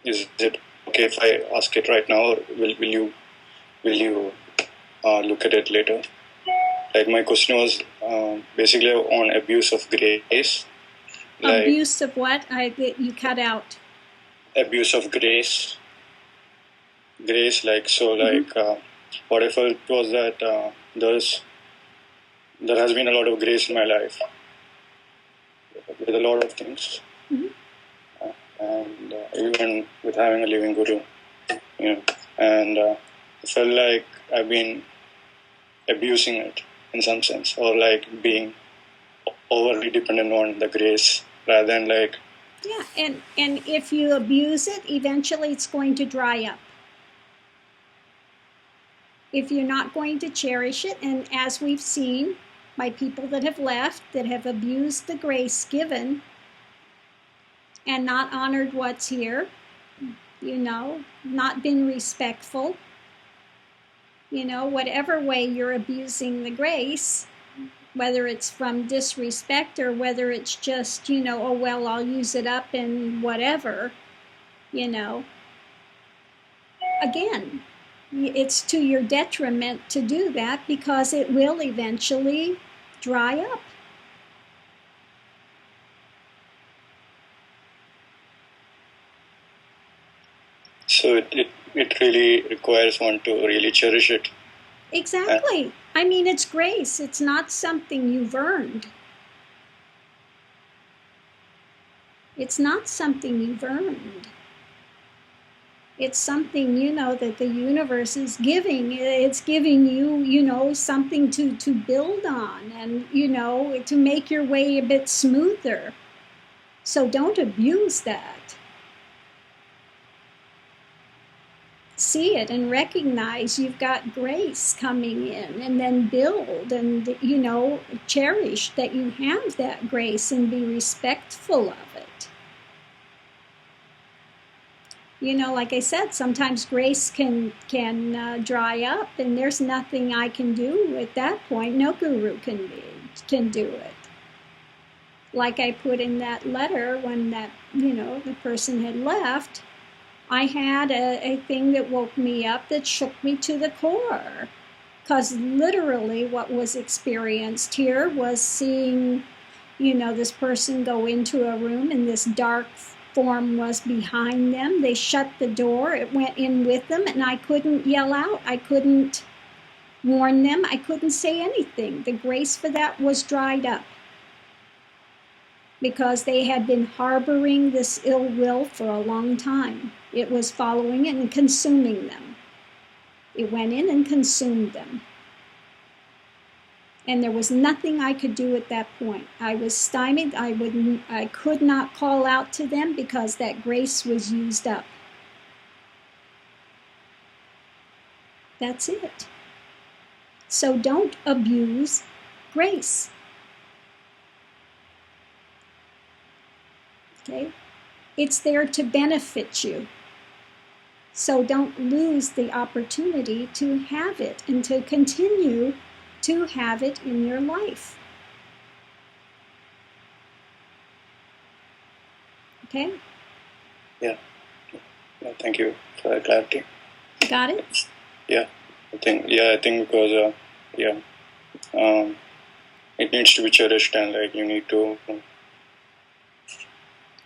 Is it okay if I ask it right now, or will you look at it later? Like, my question was basically on abuse of grace. Like, Abuse of what? You cut out. Abuse of grace. Grace, like, so, like, what I felt was that there has been a lot of grace in my life with a lot of things, and even with having a living guru, and I felt like I've been abusing it in some sense, or like being overly dependent on the grace rather than like. Yeah, and if you abuse it, eventually it's going to dry up. If you're not going to cherish it, and as we've seen by people that have left, that have abused the grace given and not honored what's here, not been respectful, whatever way you're abusing the grace, whether it's from disrespect or whether it's just, oh, well, I'll use it up and whatever, again, it's to your detriment to do that because it will eventually dry up. So it really requires one to really cherish it. Exactly. I mean, it's grace. It's not something you've earned. It's not something you've earned. It's something, that the universe is giving. It's giving you, something to build on and, to make your way a bit smoother. So don't abuse that. See it and recognize you've got grace coming in, and then build and, cherish that you have that grace and be respectful of it. Like I said, sometimes grace can dry up, and there's nothing I can do at that point. No guru can do it. Like I put in that letter when that, the person had left, I had a thing that woke me up that shook me to the core. Because literally what was experienced here was seeing, this person go into a room and this dark form was behind them. They shut the door. It went in with them, and I couldn't yell out. I couldn't warn them. I couldn't say anything. The grace for that was dried up because they had been harboring this ill will for a long time. It was following and consuming them. It went in and consumed them. And there was nothing I could do at that point. I was stymied. I could not call out to them because that grace was used up. That's it. So don't abuse grace. Okay? It's there to benefit you. So don't lose the opportunity to have it and to continue to have it in your life. Okay? Yeah. Thank you for that clarity. Got it? Yeah. I think because it needs to be cherished, and like you need to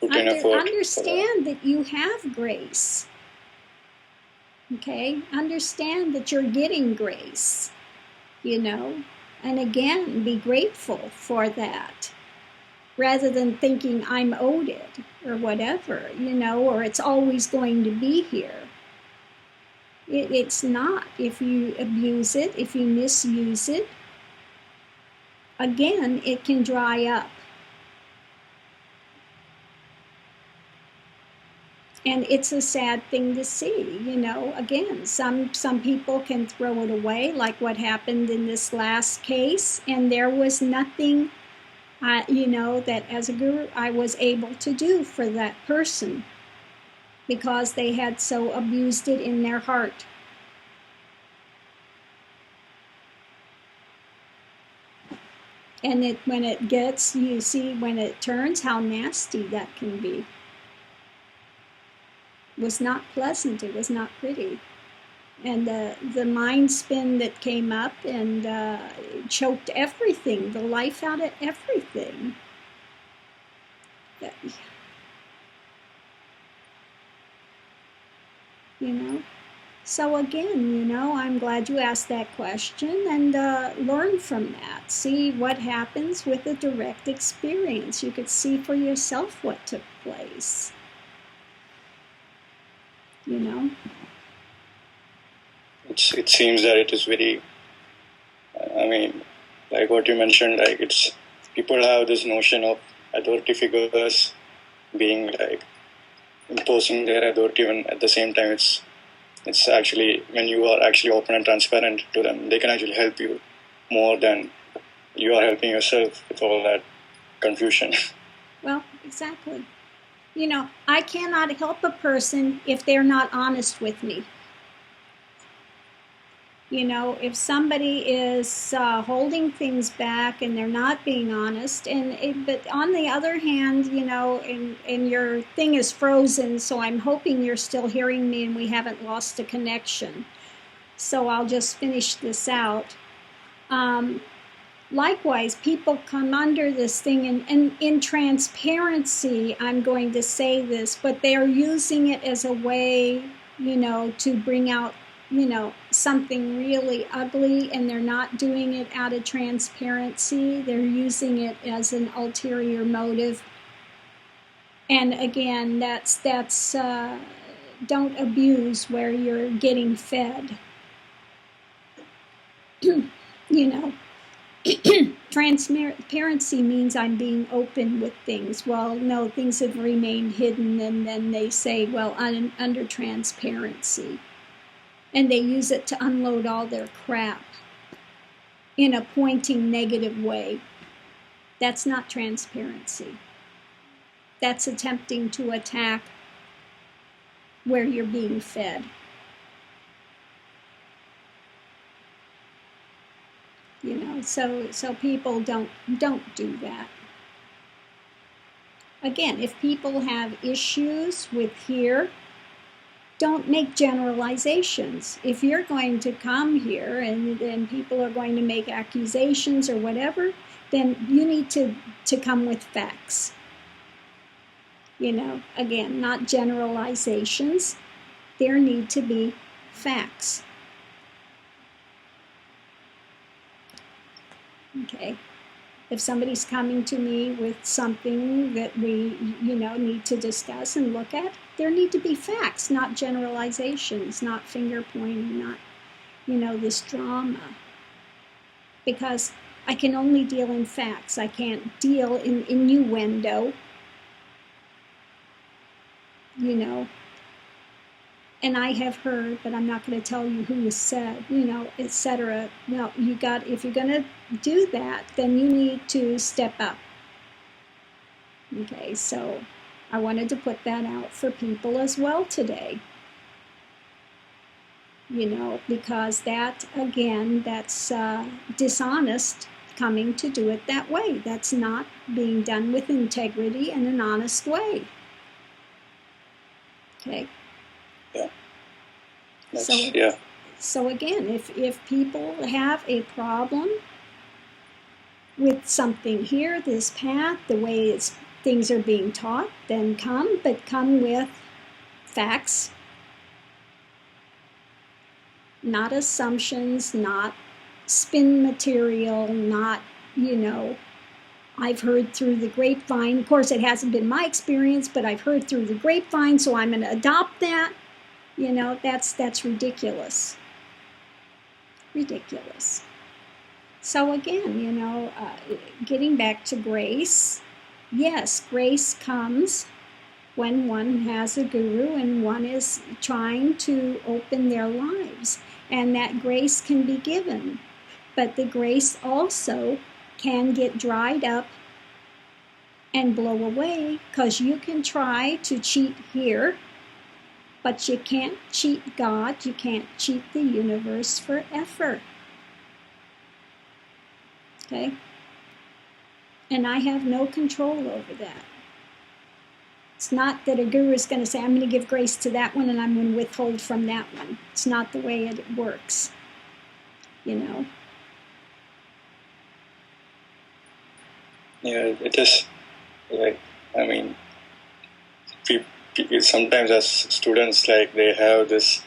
put in effort. Understand that you have grace. Okay? Understand that you're getting grace. And again, be grateful for that rather than thinking I'm owed it or whatever, or it's always going to be here. It's not. If you abuse it, if you misuse it, again, it can dry up. And it's a sad thing to see, again, some people can throw it away, like what happened in this last case, and there was nothing, that as a guru I was able to do for that person because they had so abused it in their heart. And when it gets, you see, when it turns, how nasty that can be. was not pleasant. It was not pretty. And the mind spin that came up and choked everything, the life out of everything. You know? So again, I'm glad you asked that question, and learn from that. See what happens with a direct experience. You could see for yourself what took place. It seems that it is very, like what you mentioned, like people have this notion of authority figures being like imposing their authority, when at the same time it's actually, when you are actually open and transparent to them, they can actually help you more than you are helping yourself with all that confusion. Well, exactly. I cannot help a person if they're not honest with me. If somebody is holding things back and they're not being honest, but on the other hand, and your thing is frozen, so I'm hoping you're still hearing me and we haven't lost a connection. So I'll just finish this out. Likewise, people come under this thing, and in transparency, I'm going to say this, but they are using it as a way, to bring out something really ugly, and they're not doing it out of transparency. They're using it as an ulterior motive. And again, that's don't abuse where you're getting fed. Transparency means I'm being open with things. Well, no, things have remained hidden, and then they say, well, under transparency. And they use it to unload all their crap in a pointing negative way. That's not transparency. That's attempting to attack where you're being fed. So people don't do that. Again, if people have issues with here, don't make generalizations. If you're going to come here and people are going to make accusations or whatever, then you need to come with facts. Again, not generalizations. There need to be facts. Okay. If somebody's coming to me with something that we, need to discuss and look at, there need to be facts, not generalizations, not finger pointing, not, this drama. Because I can only deal in facts. I can't deal in innuendo, And I have heard, but I'm not going to tell you who has said, etc. No, if you're going to do that, then you need to step up. Okay, so I wanted to put that out for people as well today. Because that, again, that's dishonest coming to do it that way. That's not being done with integrity and an honest way. Okay. Yeah. So again, if people have a problem with something here, this path, the way things are being taught, then come with facts, not assumptions, not spin material, not, I've heard through the grapevine. Of course, it hasn't been my experience, but I've heard through the grapevine, so I'm going to adopt that. That's ridiculous. Ridiculous. So again, getting back to grace, yes, grace comes when one has a guru and one is trying to open their lives, and that grace can be given. But the grace also can get dried up and blow away, because you can try to cheat here, but you can't cheat God, you can't cheat the universe forever. Okay? And I have no control over that. It's not that a guru is going to say, I'm going to give grace to that one and I'm going to withhold from that one. It's not the way it works, you know. Yeah, it is like, I mean, sometimes as students, like they have this,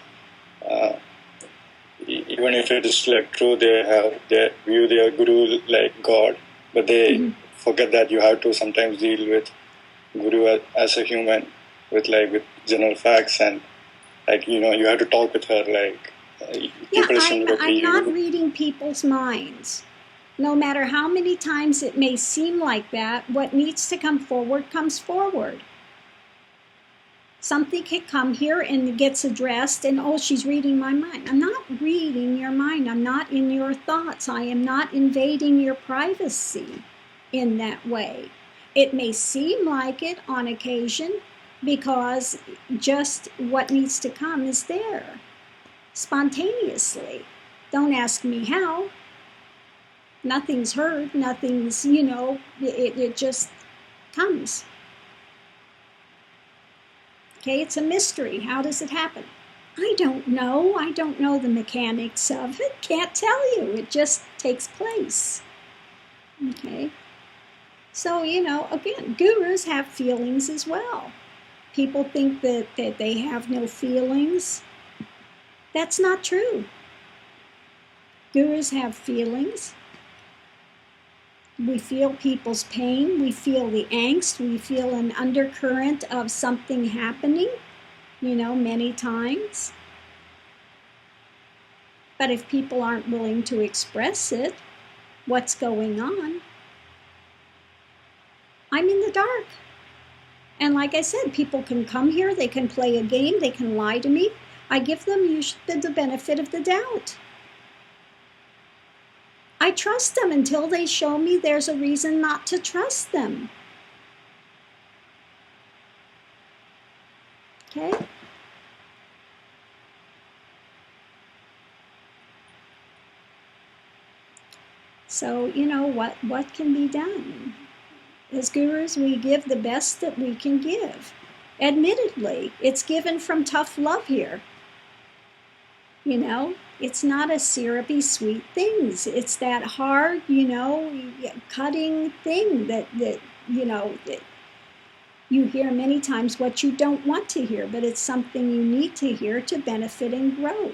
even if it is like true, they view their guru like God, but they forget that you have to sometimes deal with guru as a human, with general facts, and like, you know, you have to talk with her like people similar to I'm you. not reading people's minds. No matter how many times it may seem like that, what needs to come forward comes forward. Something can come here and it gets addressed, and oh, she's reading my mind. I'm not reading your mind. I'm not in your thoughts. I am not invading your privacy in that way. It may seem like it on occasion because just what needs to come is there spontaneously. Don't ask me how. Nothing's heard, nothing's, you know, it just comes. Okay, it's a mystery. How does it happen? I don't know. I don't know the mechanics of it. Can't tell you. It just takes place. Okay. So, you know, again, gurus have feelings as well. People think that they have no feelings. That's not true. Gurus have feelings. We feel people's pain, we feel the angst, we feel an undercurrent of something happening, you know, many times. But if people aren't willing to express it, what's going on, I'm in the dark. And like I said, people can come here, they can play a game, they can lie to me. I give them usually the benefit of the doubt. I trust them until they show me there's a reason not to trust them. Okay? So, you know, what can be done? As gurus, we give the best that we can give. Admittedly, it's given from tough love here. You know, it's not a syrupy sweet thing. It's that hard, you know, cutting thing that you know, that you hear many times what you don't want to hear, but it's something you need to hear to benefit and grow.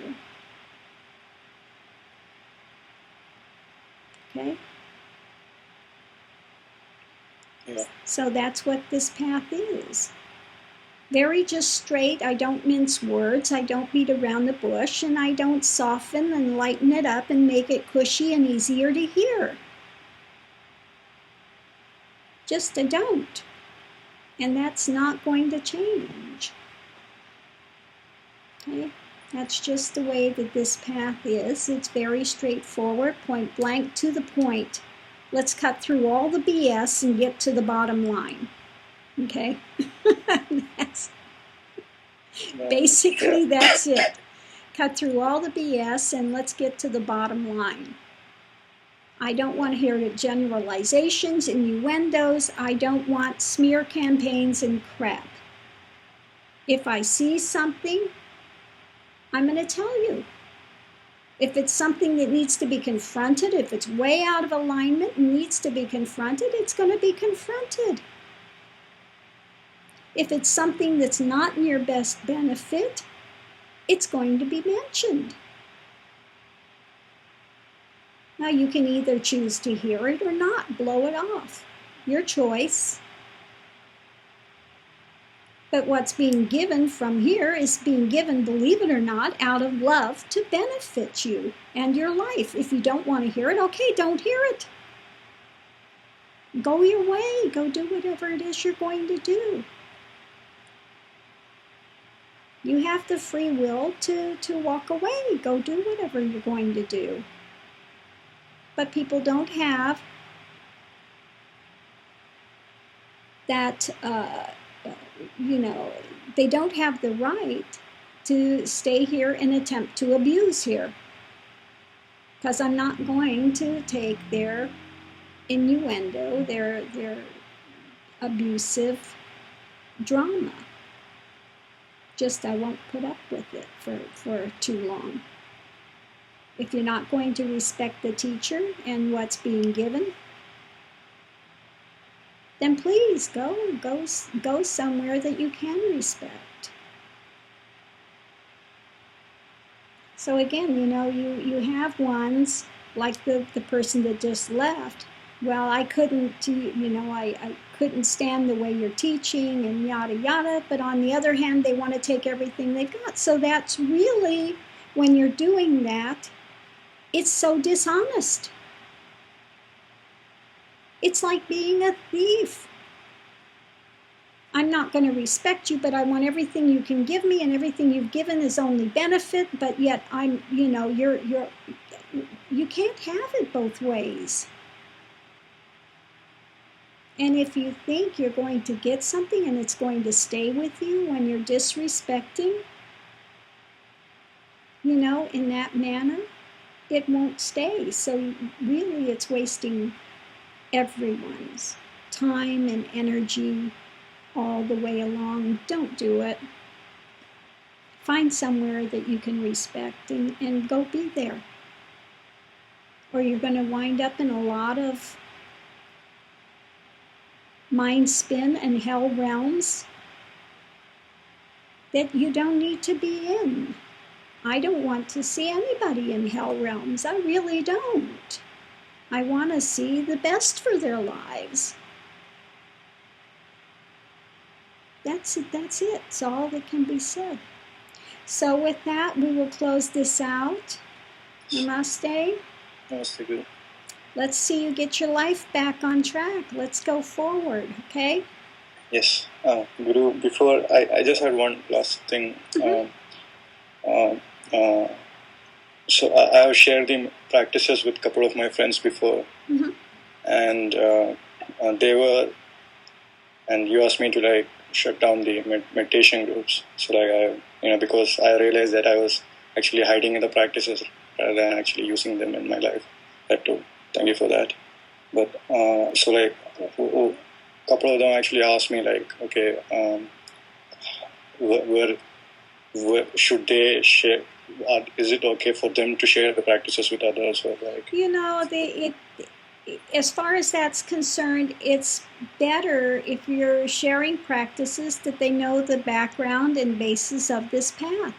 Okay? Yeah. So that's what this path is. Very just straight. I don't mince words. I don't beat around the bush, and I don't soften and lighten it up and make it cushy and easier to hear. Just I don't. And that's not going to change. Okay? That's just the way that this path is. It's very straightforward, point blank to the point. Let's cut through all the BS and get to the bottom line. Okay? Basically, that's it. Cut through all the BS and let's get to the bottom line. I don't want to hear generalizations, innuendos. I don't want smear campaigns and crap. If I see something, I'm going to tell you. If it's something that needs to be confronted, if it's way out of alignment and needs to be confronted, it's going to be confronted. If it's something that's not in your best benefit, it's going to be mentioned. Now you can either choose to hear it or not, blow it off. Your choice. But what's being given from here is being given, believe it or not, out of love to benefit you and your life. If you don't want to hear it, okay, don't hear it. Go your way. Go do whatever it is you're going to do. You have the free will to walk away. Go do whatever you're going to do. But people don't have that, you know, they don't have the right to stay here and attempt to abuse here. Because I'm not going to take their innuendo, their abusive drama. Just I won't put up with it for too long. If you're not going to respect the teacher and what's being given, then please go somewhere that you can respect. So again, you have ones like the person that just left. Well, I couldn't, I couldn't stand the way you're teaching and yada yada, but on the other hand, they want to take everything they've got. So that's really, when you're doing that, it's so dishonest. It's like being a thief. I'm not going to respect you, but I want everything you can give me, and everything you've given is only benefit, but yet you can't have it both ways. And if you think you're going to get something and it's going to stay with you when you're disrespecting, in that manner, it won't stay. So really it's wasting everyone's time and energy all the way along. Don't do it. Find somewhere that you can respect and go be there. Or you're going to wind up in a lot of mind spin and hell realms that you don't need to be in. I don't want to see anybody in hell realms. I really don't. I want to see the best for their lives. That's it. It's all that can be said. So with that, we will close this out. Namaste. Namaste, Guru. Let's see you get your life back on track. Let's go forward, okay? Yes. Guru, before, I just had one last thing. So I have shared the practices with a couple of my friends before. And and you asked me to shut down the meditation groups. So because I realized that I was actually hiding in the practices rather than actually using them in my life. That too. Thank you for that. But a couple of them actually asked me okay, where should they share? Is it okay for them to share the practices with others? Or as far as that's concerned, it's better if you're sharing practices that they know the background and basis of this path.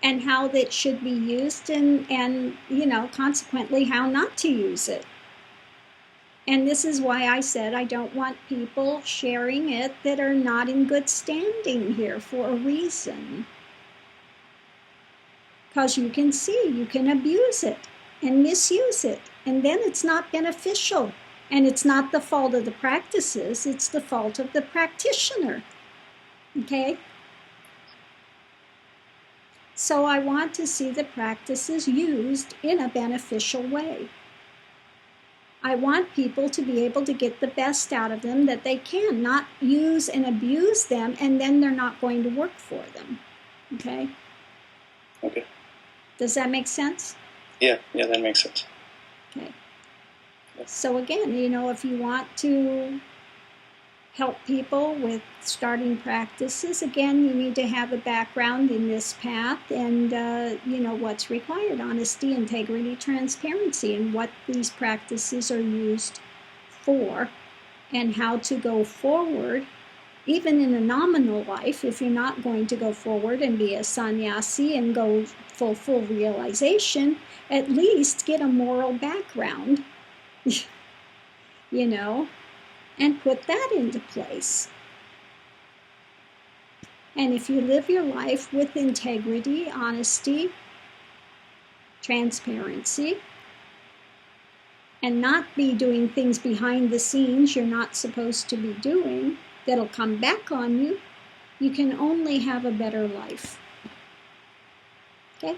And how that should be used and consequently how not to use it. And this is why I said I don't want people sharing it that are not in good standing here for a reason. Because you can abuse it and misuse it, and then it's not beneficial. And it's not the fault of the practices, it's the fault of the practitioner. Okay? So I want to see the practices used in a beneficial way. I want people to be able to get the best out of them that they can, not use and abuse them, and then they're not going to work for them. Okay? Okay. Does that make sense? Yeah, that makes sense. Okay. So again, if you want to help people with starting practices, again, you need to have a background in this path and, what's required: honesty, integrity, transparency, and what these practices are used for, and how to go forward, even in a nominal life. If you're not going to go forward and be a sannyasi and go full realization, at least get a moral background, and put that into place. And if you live your life with integrity, honesty, transparency, and not be doing things behind the scenes you're not supposed to be doing that'll come back on you, you can only have a better life. Okay?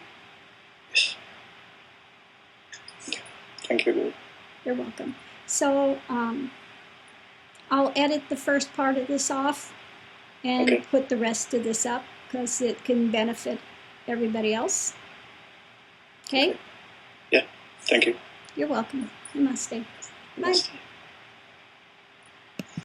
Yes. Thank you, Guru. You're welcome. So I'll edit the first part of this off and put the rest of this up because it can benefit everybody else. Okay? Yeah. Thank you. You're welcome. Namaste. Bye. Namaste.